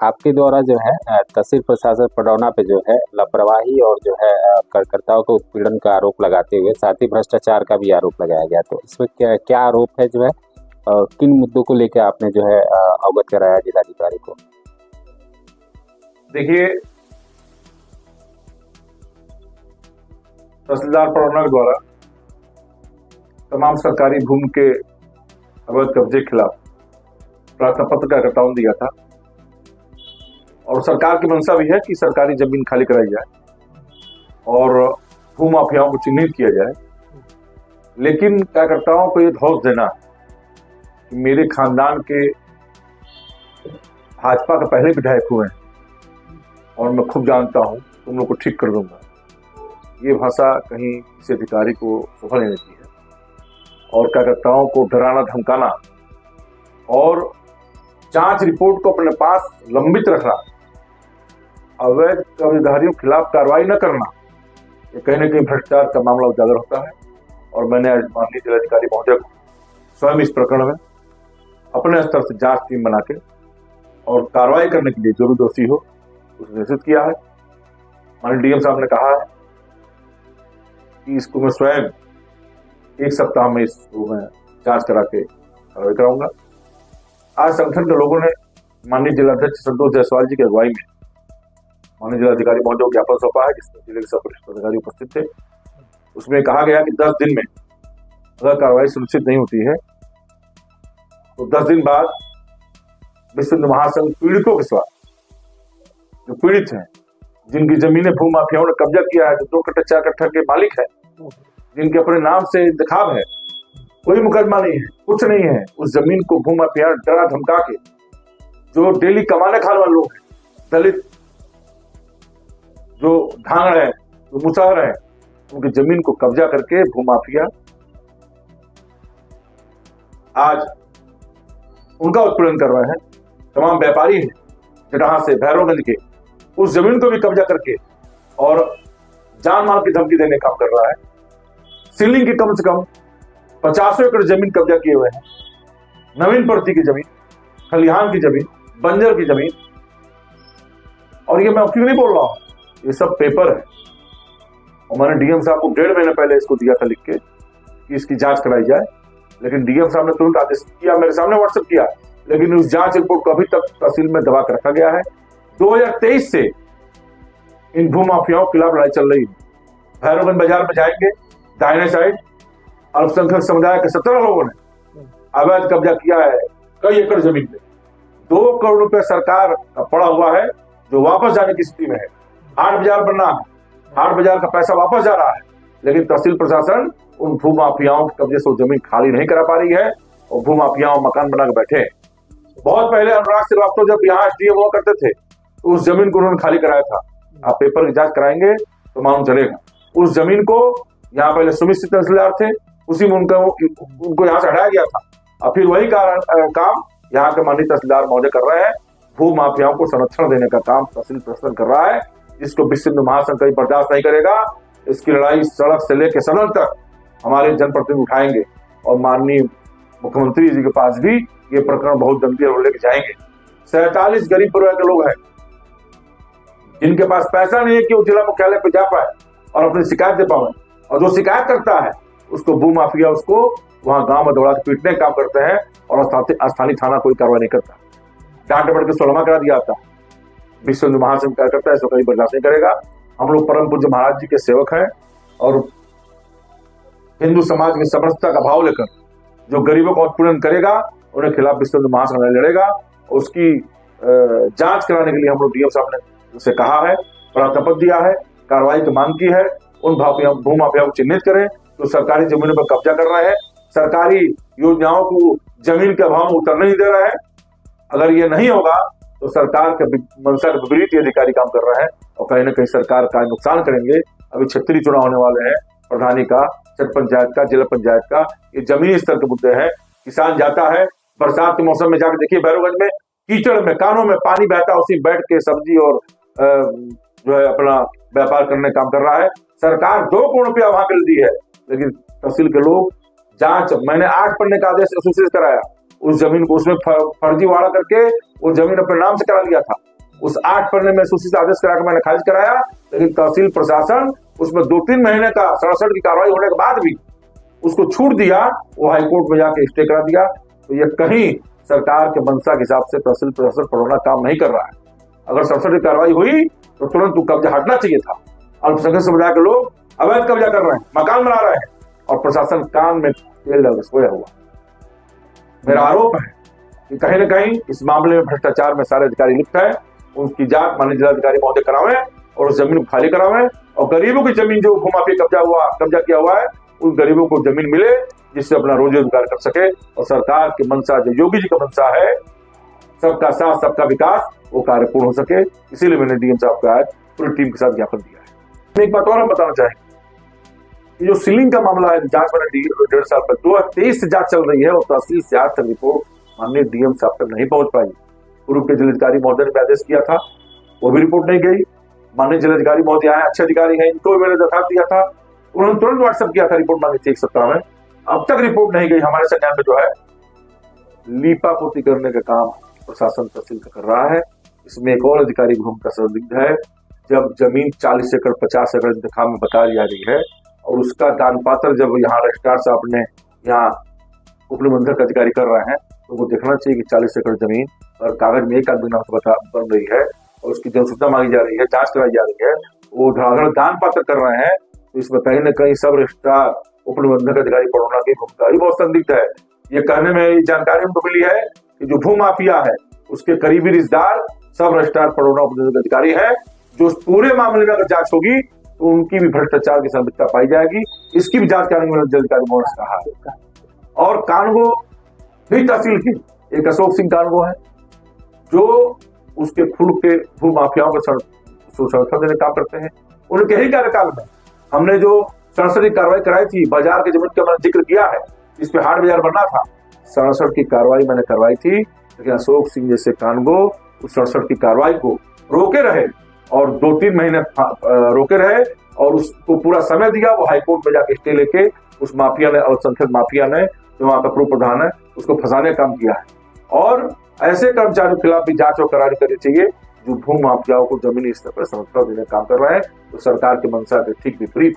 आपके द्वारा जो है तहसील प्रशासन पडरौना पे जो है लापरवाही और जो है कार्यकर्ताओं को उत्पीड़न का आरोप लगाते हुए साथ ही भ्रष्टाचार का भी आरोप लगाया गया। तो इसमें क्या क्या आरोप है जो है और किन मुद्दों को लेकर आपने जो है अवगत कराया जिलाधिकारी को? देखिए, तहसीलदार पडरौना के द्वारा तमाम सरकारी भूमि के अवैध कब्जे के खिलाफ प्रार्थना पत्र कार्यकर्ताओं ने दिया था और सरकार की मंशा भी है कि सरकारी जमीन खाली कराई जाए और भू माफियाओं को चिन्हित किया जाए। लेकिन कार्यकर्ताओं को ये धौंस देना कि मेरे खानदान के भाजपा के पहले विधायक हुए हैं और मैं खूब जानता हूं, तुम लोग को ठीक कर दूंगा, ये भाषा कहीं किसी अधिकारी को शोभा नहीं देती है। और कार्यकर्ताओं को डराना धमकाना और जांच रिपोर्ट को अपने पास लंबित रखना, अवैध कब्जेदारियों के खिलाफ कार्रवाई न करना, ये कहीं न कहीं भ्रष्टाचार का मामला उजागर होता है। और मैंने आज माननीय जिलाधिकारी महोदय को स्वयं इस प्रकरण में अपने स्तर से जांच टीम बना के और कार्रवाई करने के लिए जो भी दोषी हो उसे निर्देशित किया है। माननीय डीएम साहब ने कहा है कि इसको मैं स्वयं एक सप्ताह में इसको मैं जांच करा के कार्रवाई कराऊंगा। आज संगठन के लोगों ने माननीय जिलाध्यक्ष संतोष जायसवाल जी की अगुवाई में माननीय जिलाधिकारी महोदय को ज्ञापन सौंपा है, जिसमें जिले के सब वरिष्ठ अधिकारी उपस्थित थे। उसमें कहा गया कि 10 दिन में अगर कार्रवाई सुनिश्चित नहीं होती है तो 10 दिन बाद विश्व हिंदू महासंघ पीड़ितों के साथ, जो पीड़ित हैं, जिनकी जमीनें भू माफियाओं ने कब्जा किया है, जो 2 कट्ठा 4 कट्ठा के मालिक है, जिनके अपने नाम से इंतखाब है, कोई मुकदमा नहीं है, कुछ नहीं है, उस जमीन को भू माफिया डरा धमका के, जो डेली कमाने खाने वाले लोग हैं, दलित, जो धांगड़ है, जो मुसहर है, उनकी जमीन को कब्जा करके भू माफिया आज उनका उत्पीड़न कर रहे हैं। तमाम व्यापारी हैं जटाहा से भैरवगंज के, उस जमीन को भी कब्जा करके और जान माल की धमकी देने का काम कर रहा है। सीलिंग की कम से कम 50 एकड़ जमीन कब्जा किए हुए हैं, नवीन प्रति की जमीन, खलिहान की जमीन, बंजर की जमीन। और ये मैं अकेले नहीं बोल रहा हूं, ये सब पेपर है और मैंने डीएम साहब को 1.5 महीने पहले इसको दिया था लिख के कि इसकी जांच कराई जाए। लेकिन डीएम साहब ने तुरंत आदेश किया, मेरे सामने व्हाट्सएप किया, लेकिन उस जांच रिपोर्ट को अभी तक तहसील में दबा कर रखा गया है। 2023 से इन भू माफियाओं के खिलाफ लड़ाई चल रही है। भैरवगंज बाजार में जाएंगे, दाहिने साइड अल्पसंख्यक समुदाय के 17 लोगों ने अवैध कब्जा किया है कई एकड़ जमीन पे। 2 करोड़ रुपए सरकार का पड़ा हुआ है जो वापस जाने की स्थिति में है। हाट बाजार बनना है, हाट बाजार का पैसा वापस जा रहा है, लेकिन तहसील प्रशासन उन भू माफियाओं के कब्जे से जमीन खाली नहीं करा पा रही है और भू माफियाओं मकान बना के बैठे हैं। बहुत पहले अनुराग श्रीवास्तव जब यहाँ एसडीएम हुआ करते थे तो उस जमीन को उन्होंने खाली कराया था। आप पेपर की जांच कराएंगे तो मालूम चलेगा। उस जमीन को यहाँ पहले सुमित तहसीलदार थे, उसी में उनको यहाँ से हटाया गया था और फिर वही काम यहाँ के माननीय तहसीलदार महोदय कर रहे हैं। भू माफियाओं को संरक्षण देने का काम तहसील प्रशासन कर रहा है, जिसको विश्व हिंदू महासंघ कहीं बर्दाश्त नहीं करेगा। इसकी लड़ाई सड़क से लेकर सदन तक हमारे जनप्रतिनिधि उठाएंगे और माननीय मुख्यमंत्री जी के पास भी ये प्रकरण बहुत जल्दी लेके जाएंगे। 47 गरीब परिवार के लोग हैं जिनके पास पैसा नहीं है कि वो जिला मुख्यालय पे जा पाए और अपनी शिकायत दे पाए, और जो शिकायत करता है उसको भू माफिया उसको वहां गांव में दौड़ा के पीटने का काम करते हैं और स्थानीय थाना कोई कार्रवाई नहीं करता। डांट डपट के सोलमा करा दिया था। विश्व हिंदू महासंघ क्या करता है, इसको कहीं बर्दाश्त नहीं करेगा। हम लोग परम पूज्य महाराज जी के सेवक हैं और हिंदू समाज में समरसता का भाव लेकर जो गरीबों का उत्पीड़न करेगा उनके खिलाफ विश्व हिंदू महासंघ लड़ेगा। उसकी जांच कराने के लिए हम लोग डीएम साहब ने उसे कहा है, प्रार्थना पत्र दिया है, कार्रवाई की मांग की है। उन भू माफियाओं को चिन्हित करें जो सरकारी जमीनों पर कब्जा कर रहे हैं, सरकारी योजनाओं को जमीन के अभाव में उतरने नहीं दे रहे हैं। अगर ये नहीं होगा तो सरकार के मंशा के विपरीत ये अधिकारी काम कर रहे हैं और कहीं ना कहीं सरकार का नुकसान करेंगे। अभी क्षेत्रीय चुनाव होने वाले हैं, प्रधानी का, छठ पंचायत का, जिला पंचायत का, ये जमीनी स्तर के मुद्दे हैं। किसान जाता है बरसात के मौसम में, जाकर देखिए भैरवगंज में कीचड़ में कानों में पानी बहता, उसी बैठ के सब्जी और जो है अपना व्यापार करने का काम कर रहा है। सरकार 2 करोड़ रुपया वहां के लिए दी है, लेकिन तहसील के लोग जांच, मैंने 8 पन्ने का आदेश एसोसिएशन कराया, उस जमीन को उसमें फर्जी वाड़ा करके वो जमीन अपने नाम से करा लिया था। उस 8 पन्ने में सूची से आदेश करा के मैंने खारिज कराया, लेकिन तहसील प्रशासन उसमें 2-3 महीने का सड़सठ की कार्रवाई होने के बाद भी उसको छूट दिया, वो हाईकोर्ट में जाके स्टे करा दिया। तो ये कहीं सरकार के मंशा के हिसाब से तहसील प्रशासन पड़ौना काम नहीं कर रहा है। अगर सड़सठ की कार्रवाई हुई तो तुरंत कब्जा हटना चाहिए था। अल्पसंख्यक समुदाय के लोग अवैध कब्जा कर रहे हैं, मकान बना रहे हैं और प्रशासन कान में तेल डाल सोया हुआ। मेरा आरोप है कि कहीं न कहीं इस मामले में भ्रष्टाचार में सारे अधिकारी लिप्त है। उनकी जांच माननीय जिलाधिकारी महोदय करावें और उस जमीन को खाली करावें और गरीबों की जमीन जो भूमाफिया कब्जा किया हुआ है, उन गरीबों को जमीन मिले जिससे अपना रोजी रोजगार कर सके। और सरकार की मंशा जो योगी जी का मंशा है, सबका साथ सबका विकास, वो कार्य पूर्ण हो सके। इसीलिए मैंने डीएम साहब का आज पूरी टीम के साथ ज्ञापन दिया है। एक बात और हम बताना चाहेंगे कि जो सीलिंग का मामला है, जांच मैंने 1.5 साल पर 2023 से जांच चल रही है और तहसील से आज तक रिपोर्ट माननीय डीएम साहब तक नहीं पहुंच पाई। पूर्व के जिलाधिकारी महोदय ने आदेश किया था, वो भी रिपोर्ट नहीं गई। माननीय जिलाधिकारी महोदय आए, अच्छे अधिकारी हैं, इनको भी मैंने दरखास्त दिया था, उन्होंने तुरंत व्हाट्सएप किया था, रिपोर्ट मांगी थी 1 सप्ताह में। अब तक रिपोर्ट नहीं गई। हमारे संज्ञान में जो है लीपापोती करने का काम प्रशासन तहसील का कर रहा है। इसमें एक और अधिकारी भूमिका संदिग्ध है। जब जमीन 40 एकड़ 50 एकड़ इंतखाब में बता जा रही है और उसका दान पात्र जब यहाँ रजिस्ट्रार साहब ने यहाँ उपनिबंधक अधिकारी कर रहे हैं, तो वो देखना चाहिए कि 40 एकड़ जमीन और कागज में एक आदमी नाम बन रही है और उसकी जनसूचना मांगी जा रही है, जांच कराई जा रही है, वो धड़ाधड़ दान पात्र कर रहे हैं। तो इसमें कहीं न कहीं सब रजिस्ट्रार उपनिबंधक अधिकारी पड़ौना की भूमिका भी बहुत संदिग्ध है। ये कहने में ये जानकारी हमको मिली है कि जो भू माफिया है उसके करीबी रिश्तेदार सब रजिस्ट्रार पड़ौना उपनिबंधक अधिकारी है। जो पूरे मामले में अगर जांच होगी तो उनकी भी भ्रष्टाचार की संदिग्धता पाई जाएगी। इसकी भी जांच कराने में जिलाधिकारी महोदय ने कहा है। और कानगो भी तहसील की एक अशोक सिंह कानगो है जो उसके फूल के भू माफियाओं को संरक्षण देने काम करते हैं। उनके ही कार्यकाल में हमने जो सड़सठ की कार्रवाई कराई थी, बाजार की जमीन का मैंने जिक्र किया है, इस पे हाट बाजार बनना था, 67 की कार्रवाई मैंने करवाई थी। लेकिन अशोक सिंह जैसे कानगो उस 67 की कार्रवाई को रोके रहे और 2-3 महीने रोके रहे और उसको पूरा समय दिया। वो हाईकोर्ट में जाके स्टे लेके उस माफिया ने, अल्पसंख्यक माफिया ने, जो वहां का पूर्व प्रधान है, उसको फंसाने का काम किया है। और ऐसे कर्मचारियों के खिलाफ भी जांच और करारी करनी चाहिए जो भू माफियाओं को जमीनी स्तर पर संरक्षण देने का काम कर रहे हैं। तो सरकार की मंशा के ठीक विपरीत